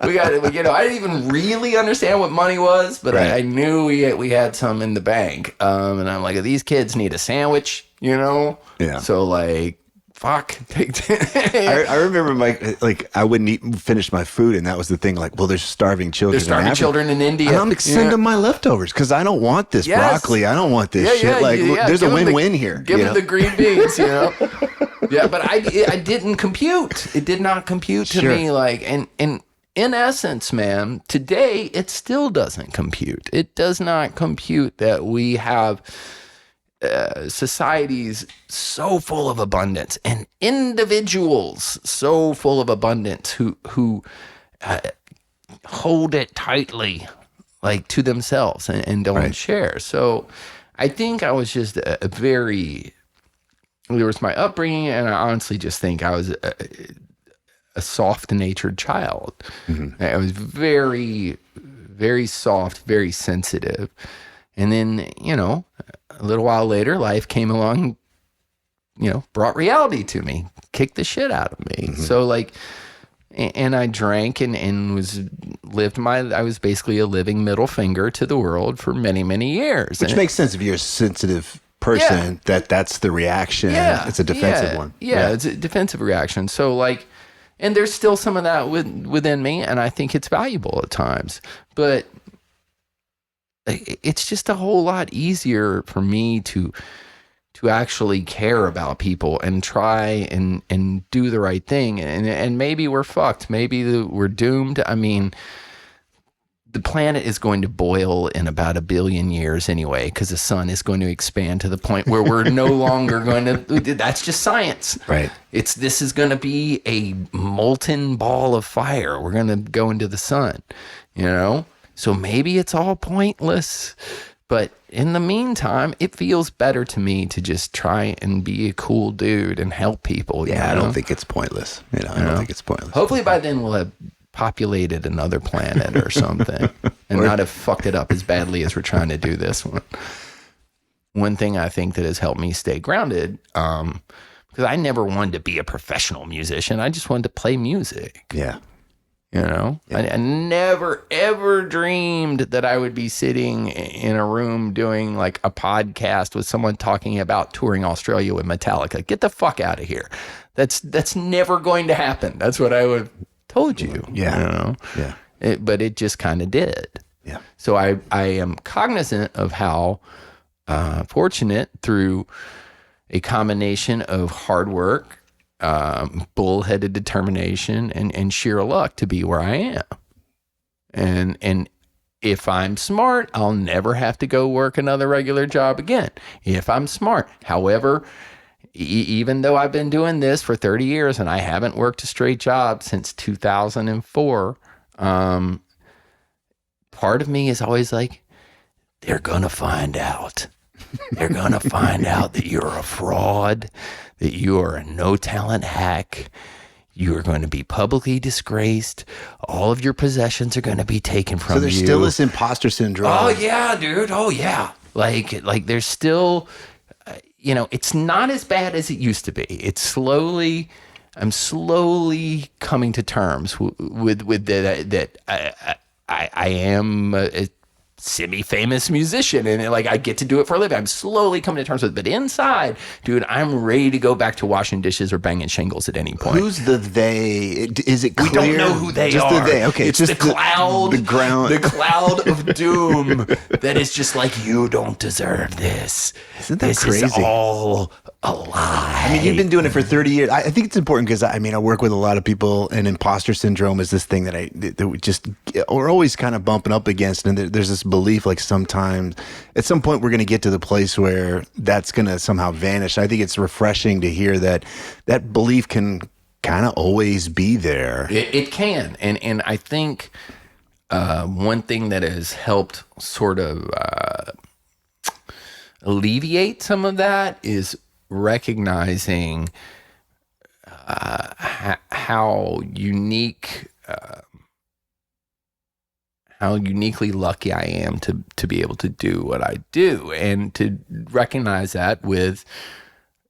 I didn't even really understand what money was, but right. I knew we had some in the bank. And I'm like, these kids need a sandwich. Yeah. So like, fuck. I remember I wouldn't finish my food, and that was the thing. Like, well, there's starving children. There's starving children in India. And I'm like, send them my leftovers because I don't want this broccoli. I don't want this shit. Like, there's a win-win here. Give them the green beans. Yeah, but I didn't compute. It did not compute to me. Like, and in essence, man, today it still doesn't compute. It does not compute that we have societies so full of abundance and individuals so full of abundance who hold it tightly, like to themselves and don't share. So I think I was just there was my upbringing, and I honestly just think I was a soft-natured child. Mm-hmm. I was very, very soft, very sensitive. And then, a little while later, life came along, brought reality to me, kicked the shit out of me. Mm-hmm. So like, and I drank and I was basically a living middle finger to the world for many, many years. Which makes sense if you're a sensitive person, that's the reaction. Yeah. It's a defensive one. Yeah, it's a defensive reaction. So like, and there's still some of that within me, and I think it's valuable at times. But it's just a whole lot easier for me to actually care about people and try and do the right thing. And maybe we're fucked. Maybe we're doomed. I mean, the planet is going to boil in about 1 billion years anyway, because the sun is going to expand to the point where we're no longer going to, that's just science. Right. This is going to be a molten ball of fire. We're going to go into the sun, So maybe it's all pointless, but in the meantime, it feels better to me to just try and be a cool dude and help people. Yeah, I don't think it's pointless. I don't think it's pointless. Hopefully by then we'll have populated another planet or something and not have fucked it up as badly as we're trying to do this one. One thing I think that has helped me stay grounded, because I never wanted to be a professional musician. I just wanted to play music. Yeah. I never, ever dreamed that I would be sitting in a room doing like a podcast with someone talking about touring Australia with Metallica. Get the fuck out of here. That's never going to happen. That's what I would have told you. Yeah. Yeah. But it just kind of did. Yeah. So I am cognizant of how fortunate through a combination of hard work, bullheaded determination and sheer luck to be where I am. And if I'm smart, I'll never have to go work another regular job again. If I'm smart. However, even though I've been doing this for 30 years and I haven't worked a straight job since 2004, part of me is always like, they're going to find out. They're going to find out that you're a fraud, that you are a no-talent hack. You are going to be publicly disgraced. All of your possessions are going to be taken from you. So there's still this imposter syndrome. Oh, yeah, dude. Oh, yeah. Like there's still, it's not as bad as it used to be. I'm slowly coming to terms with that I am a semi-famous musician and like I get to do it for a living. I'm slowly coming to terms with it. But inside, dude, I'm ready to go back to washing dishes or banging shingles at any point. Who's the they? Is it clear? We don't know who they just are. The they. Okay, it's just the cloud, the ground, the cloud of doom that is just like, you don't deserve this. Isn't that this crazy? Is all a lie. I mean, you've been doing it for 30 years. I think it's important because I work with a lot of people, and imposter syndrome is this thing that we just we're always kind of bumping up against, and there's this belief like sometimes at some point we're going to get to the place where that's going to somehow vanish. I think it's refreshing to hear that belief can kind of always be there. It can, and I think one thing that has helped sort of alleviate some of that is recognizing how uniquely lucky I am to be able to do what I do, and to recognize that with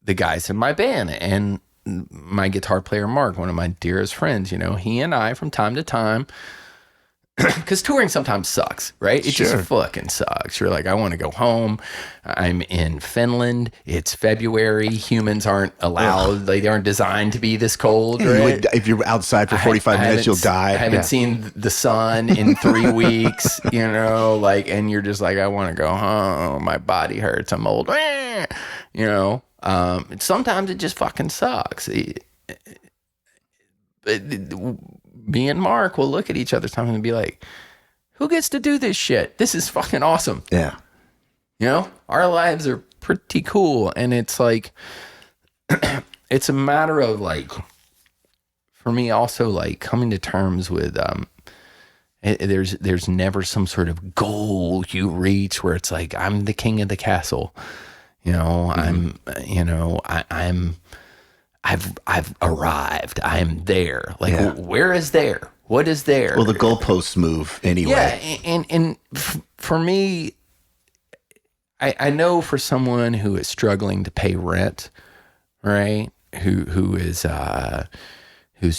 the guys in my band and my guitar player Mark, one of my dearest friends. He and I from time to time, because touring sometimes sucks, right? It just fucking sucks. You're like, I want to go home. I'm in Finland. It's February. Humans aren't allowed. Like, they aren't designed to be this cold, right? If you're outside for 45 minutes, you'll die. I haven't seen the sun in 3 weeks, and you're just like, I want to go home. My body hurts. I'm old. Sometimes it just fucking sucks. Me and Mark will look at each other sometimes and be like, who gets to do this shit? This is fucking awesome. Yeah. Our lives are pretty cool. And it's like, it's a matter of like, for me also like coming to terms with, there's never some sort of goal you reach where it's like, I'm the king of the castle. I've arrived. I'm there. Like, where is there? What is there? Well, the goalposts move anyway. Yeah, and for me, I know for someone who is struggling to pay rent, right? Who's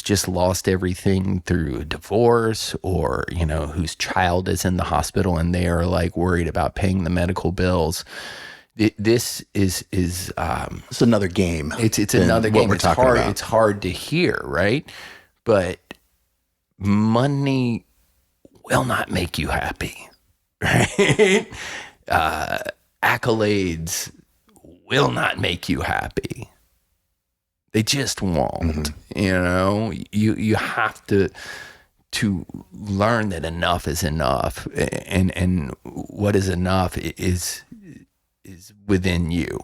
just lost everything through a divorce, or whose child is in the hospital and they are like worried about paying the medical bills. This is it's another game. It's another game. It's hard. It's hard to hear, right? But money will not make you happy, right? Accolades will not make you happy. They just won't. You have to learn that enough is enough, and what is enough is within you.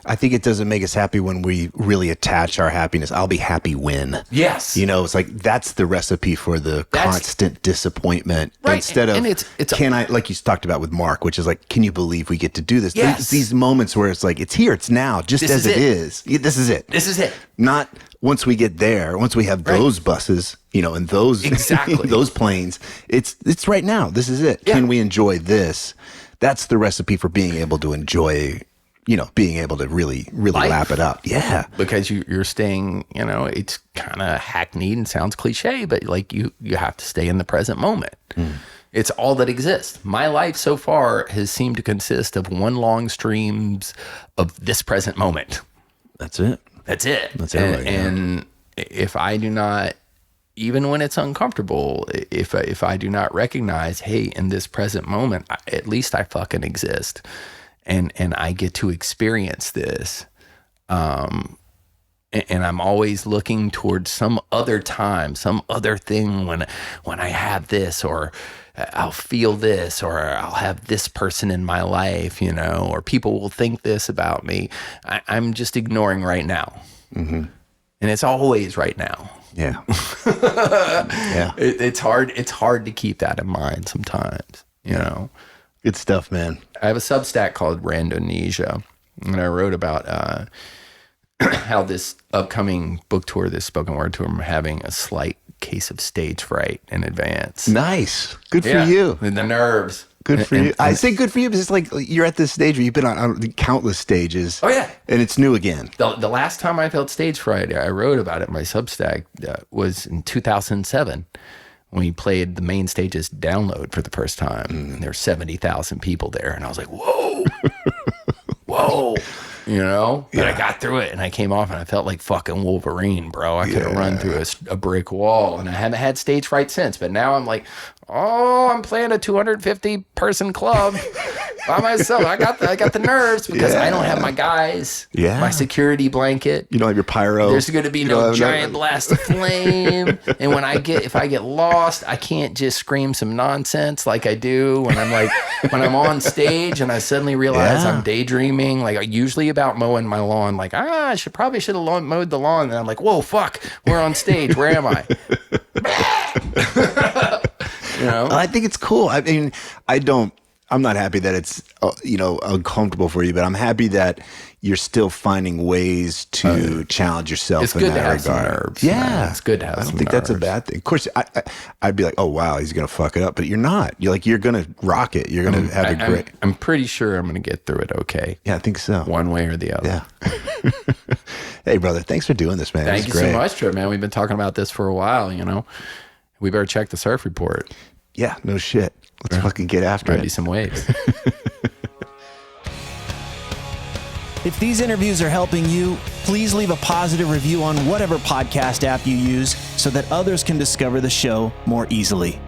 I think it doesn't make us happy when we really attach our happiness. I'll be happy when. Yes. It's like that's the recipe for the constant disappointment. Right. Instead of, can I, like you talked about with Mark, which is like, can you believe we get to do this? Yes. These moments where it's like, it's here, it's now, just as it is. This is it. This is it. Not once we get there, once we have those buses, and those, those planes, it's right now. This is it. Yeah. Can we enjoy this? That's the recipe for being able to enjoy, being able to really life. Lap it up. Yeah. Because you're staying, it's kind of hackneyed and sounds cliche, but like you have to stay in the present moment. It's all that exists. My life so far has seemed to consist of one long streams of this present moment. That's it. That's it. That's it. And if I do not, even when it's uncomfortable, if I do not recognize, hey, in this present moment, at least I fucking exist, and I get to experience this, and and I'm always looking towards some other time, some other thing when I have this, or I'll feel this, or I'll have this person in my life, you know, or people will think this about me. I'm just ignoring right now. Mm-hmm. And it's always right now. Yeah. Yeah. It's hard to keep that in mind sometimes, you know. Good stuff, man. I have a Substack called Randonesia, and I wrote about how this upcoming book tour, this spoken word tour, I'm having a slight case of stage fright in advance. Nice. Good for you. And the nerves. Good for you. I say good for you because it's like you're at this stage where you've been on countless stages. Oh, yeah. And it's new again. The last time I felt stage fright, I wrote about it in my Substack, was in 2007 when we played the main stage's Download for the first time. And there were 70,000 people there. And I was like, whoa, whoa. You know, but I got through it and I came off and I felt like fucking Wolverine, bro. I could have run through a brick wall, and I haven't had stage fright since. But now I'm like, oh, I'm playing a 250 person club by myself. I got the nerves because I don't have my guys, my security blanket. You don't have your pyro. There's going to be no giant blast of flame. And if I get lost, I can't just scream some nonsense like I do when I'm on stage and I suddenly realize I'm daydreaming. Like usually about mowing my lawn. Like, I probably should have mowed the lawn. And I'm like, whoa, fuck, we're on stage. Where am I? You know? I think it's cool. I mean, I'm not happy that it's, uncomfortable for you, but I'm happy that you're still finding ways to challenge yourself it's in good that to have regard. Some nerves. Yeah. Man. It's good to have some nerves. I don't think that's a bad thing. Of course, I'd be like, oh, wow, he's going to fuck it up. But you're not. You're going to rock it. You're going to have a great... I'm pretty sure I'm going to get through it okay. Yeah, I think so. One way or the other. Yeah. Hey, brother, thanks for doing this, man. Thank you so much, Tripp, man. We've been talking about this for a while, you know. We better check the surf report. Yeah, no shit. Let's fucking get after it. Might be some waves. If these interviews are helping you, please leave a positive review on whatever podcast app you use so that others can discover the show more easily.